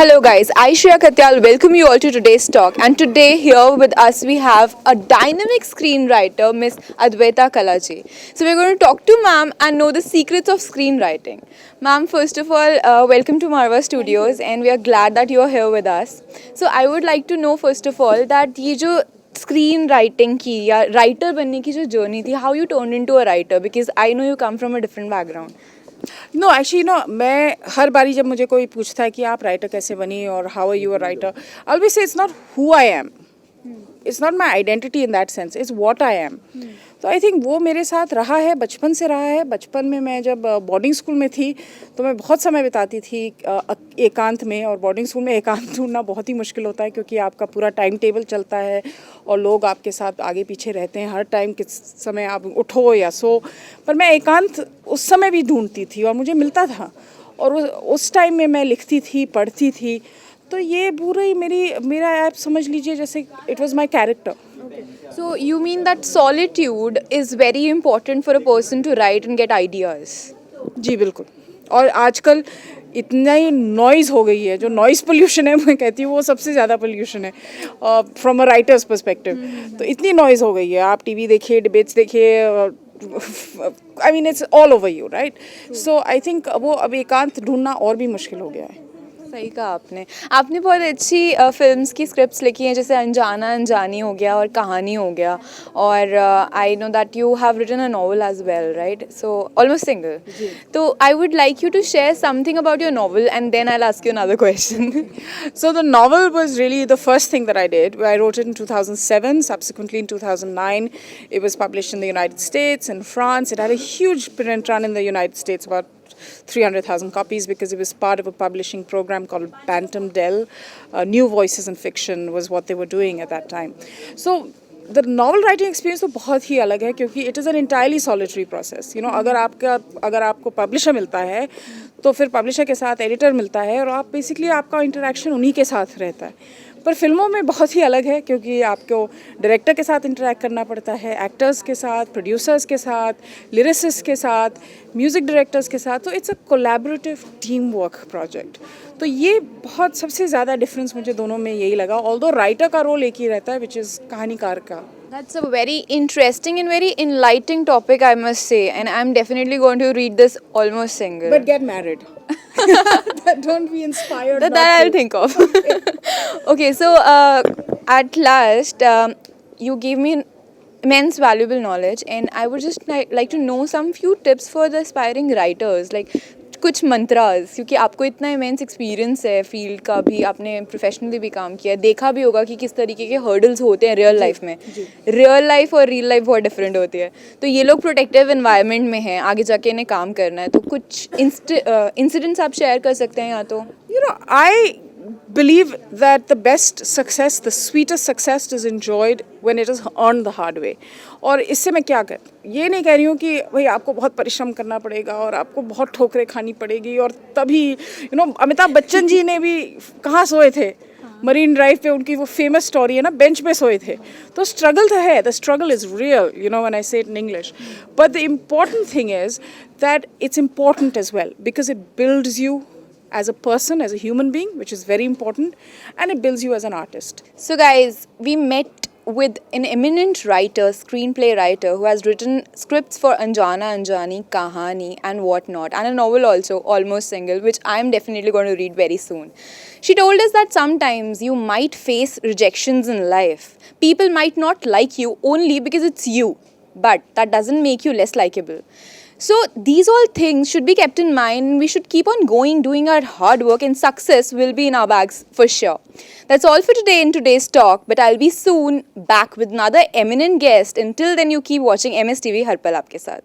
Hello guys, I Shreya Katyal welcome you all to today's talk, and today here with us we have a dynamic screenwriter Miss Adwaita Kalaji. So we're going to talk to ma'am and know the secrets of screenwriting. Ma'am, first of all, welcome to Marva Studios and we are glad that you are here with us. So I would like to know first of all that ये जो screen writing की या writer बनने की जो journey थी, how you turn into a writer, because I know you come from a different background. No actually no मैं हर बारी जब मुझे कोई पूछता है कि आप राइटर कैसे बनी और how are you a writer, I will say it's not who I am, it's not my identity in that sense, it's what I am. तो आई थिंक वो मेरे साथ रहा है, बचपन से रहा है. बचपन में मैं जब बोर्डिंग स्कूल में थी तो मैं बहुत समय बिताती थी एकांत में, और बोर्डिंग स्कूल में एकांत ढूंढना बहुत ही मुश्किल होता है क्योंकि आपका पूरा टाइम टेबल चलता है और लोग आपके साथ आगे पीछे रहते हैं हर टाइम, किस समय आप उठो या सो. पर मैं एकांत उस समय भी ढूंढती थी और मुझे मिलता था, और उस टाइम में मैं लिखती थी, पढ़ती थी. तो ये पूरी मेरा आप समझ लीजिए जैसे it was my character. So you mean that solitude is very important for a person to write and get ideas? जी बिल्कुल. और आजकल इतना ही नॉइज़ हो गई है, जो नॉइज़ पोल्यूशन है मैं कहती हूँ वो सबसे ज़्यादा पोल्यूशन है फ्रॉम अ राइटर्स पर्सपेक्टिव. तो इतनी नॉइज़ हो गई है, आप टीवी देखिए, डिबेट्स देखिए, I mean it's all over you right. So I think वो अब एकांत ढूंढना और भी मुश्किल हो गया है. सही कहा आपने. आपने बहुत अच्छी फिल्म्स की स्क्रिप्ट्स लिखी हैं, जैसे अनजाना अनजानी हो गया और कहानी हो गया, और I know that you have written a novel as well, right? So almost single. तो I would like you to share something about your novel and then I will ask you another question. So the novel was really the first thing that I did. I wrote it in 2007. Subsequently, in 2009, it was published in the United States and France. It had a huge print run in the United States, about 300,000 copies, because it was part of a publishing program called Bantam Dell. New Voices in Fiction was what they were doing at that time. So the novel writing experience तो बहुत ही अलग है क्योंकि it is an entirely solitary process. You know, अगर आपको publisher मिलता है तो फिर पब्लिशर के साथ एडिटर मिलता है और आप बेसिकली आपका इंटरेक्शन उन्हीं के साथ रहता है. पर फिल्मों में बहुत ही अलग है क्योंकि आपको डायरेक्टर के साथ इंटरेक्ट करना पड़ता है, एक्टर्स के साथ, प्रोड्यूसर्स के साथ, लिरिसिस्ट के साथ, म्यूज़िक डायरेक्टर्स के साथ. तो it's a collaborative team work project. तो ये बहुत सबसे ज़्यादा डिफरेंस मुझे दोनों में यही लगा. ऑल्दो राइटर का रोल एक ही रहता है, विच इज़ कहानीकार का. That's a very interesting and very enlightening topic, I must say, and I'm definitely going to read this almost single. But get married. Don't be inspired. That I'll think of. Okay, so at last, you gave me immense valuable knowledge, and I would just like to know some few tips for the aspiring writers, like कुछ मंत्रास, क्योंकि आपको इतना immense experience है field का भी, आपने professionally भी काम किया, देखा भी होगा कि किस तरीके के हर्डल्स होते हैं रियल लाइफ में. रियल लाइफ और रियल लाइफ बहुत डिफरेंट होती है. तो ये लोग प्रोटेक्टिव एनवायरनमेंट में हैं, आगे जाके इन्हें काम करना है, तो कुछ इंसिडेंट्स आप शेयर कर सकते हैं या तो. You know, I believe that the best success, the sweetest success is enjoyed when it is earned the hard way. और इससे मैं क्या कर, ये नहीं कह रही हूँ कि भाई आपको बहुत परिश्रम करना पड़ेगा और आपको बहुत ठोकरें खानी पड़ेगी और तभी अमिताभ बच्चन जी ने भी कहाँ सोए थे, मरीन ड्राइव पे उनकी वो फेमस स्टोरी है ना, बेंच पे सोए थे. तो स्ट्रगल तो है, the struggle is real, when I say it in English. But the important thing is that it's important as well because it builds you as a person, as a human being, which is very important, and it builds you as an artist. So guys, we met with an eminent writer, screenplay writer, who has written scripts for Anjana Anjani, Kahani and whatnot, and a novel also, Almost Single, which I am definitely going to read very soon. She told us that sometimes you might face rejections in life. People might not like you only because it's you, but that doesn't make you less likable. So these all things should be kept in mind. We should keep on going, doing our hard work, and success will be in our bags for sure. That's all for today in today's talk, but I'll be soon back with another eminent guest. Until then, you keep watching MSTV हर पल आपके साथ.